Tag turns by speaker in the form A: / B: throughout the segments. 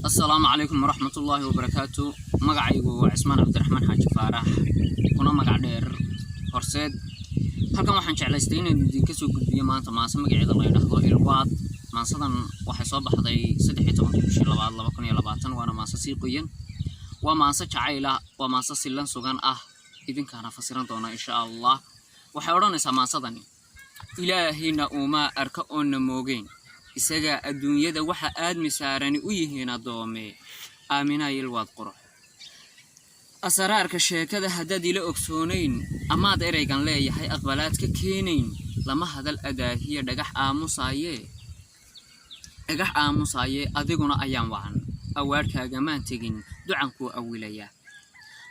A: السلام عليكم ورحمة الله وبركاته. مقعيقو عثمان عبد الرحمن حاج فارح كنا مقع دير هرسيد halkan waxaan jeclaystay inaan idin ka soo gudbiyo maanta maanta magaceeda la yiraahdo Ilwaad maansadan waxay soo baxday 13 bishii 2020 waana maansa sii qoyan waa maansa jacayl ah waa maansa silan sugan ah idinkaana fasiran doona insha Allah waxay oranaysaa maansadani ilaahina uma arka oona moogeen isaga adduunyada waxa aad misaarani u yihiin adoome aamina Ilwaad qurux asaraarka sheekada hadad ila ogsoonayn amaad ereygan leeyahay aqbalaad ka keenayn lama hadal adaahiya dhagax aamusaaye adiguna ayaan wacan awaarkaaga maan tegin ducanku awilaya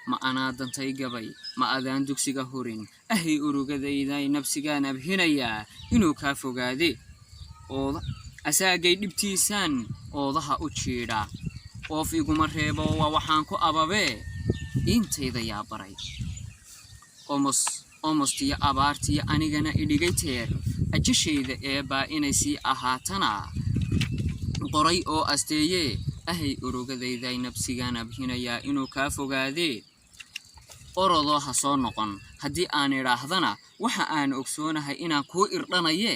A: ma anaa dantay gabay ma adaan dugsiga horin ahay urugadayday nafsigaan abhinaya inuu ka fogaade oo asaagay dhibtiisaan oodaha u jiidha oof iguma reebo waa waxaan ku ababe intayda yaa baray almost ya abaartiya anigana idhigay teer ajashayda eebaa inay sii ahaatana qoray oo asteeye ahay urugadayday nafsigaan abhinaya inuu ka fogaade orodoo ha soo noqon haddii aan idhaahdana waxa aan ogsoonahay inaan kuu irdhanaye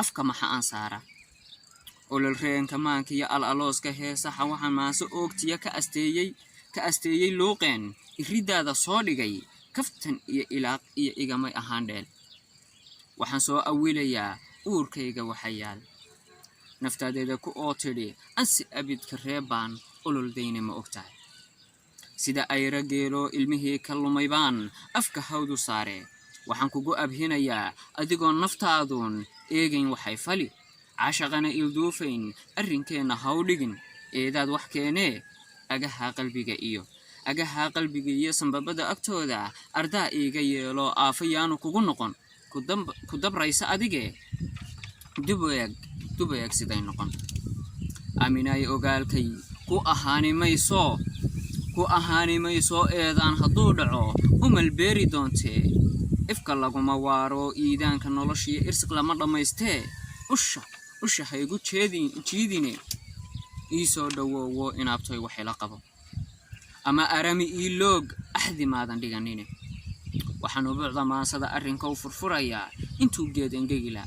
A: afka maxa aan saara olol reenka maankiya alooska heesaha waxaan maanso oogtiya ka asteeyay luuqeen iridaada soo dhigay kaftan iyo ilaaq iyo igamay ahaan dheel waxaan soo awilayaa uurkayga waxayaal naftaadeeda ku oo tidhi ansi abidka reebaan ololdayna ma ogtahay sida ay rageelo ilmihii ka lumaybaan afka hawdu saare waxaan kugu abhinayaa adigoo naftaaduun eegayn waxay fali caashaqana ilduufayn arrinkeenna hawdhigin eedaad wax keenee agaha qalbiga iyo sanbabada agtooda ardaa iiga yeelo aafayaanu kugu noqon ku dabraysa adige dubeeg siday noqon aaminaay ogaalkay ku ahaani mayso eedaan hadduu dhaco umal beeri doontee ifka laguma waaro iidaanka noloshiya irsiq lama dhammaystee usha haygu jiidine iisoo dhawoowo inaabtoy waxay la qabo ama arami iiloog axdi maadan dhiganine waxaan ubuucda maansada arrinka u furfurayaa intuu geed engegila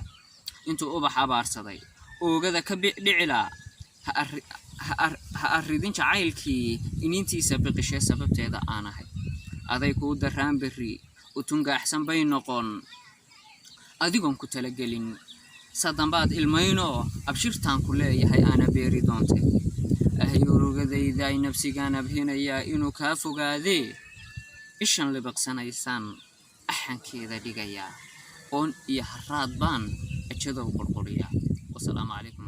A: intuu ubax abaarsaday oogada ka dhicila ha arridin jacaylkii iniintiisa biqishee sababteeda aanahay aday kuu daraan berri utungaaxsan bay noqon adigoon ku talagelin sadambaad ilmayno abshirtaan ku leeyahay ana beeri doonte ahay urugadayday nafsigaan abhinayaa inuu kaa fogaadee ishan libiqsanaysaan axankeeda dhigayaa oon iyo haraad baan ajadow qurquriya wasalaamu calaykum.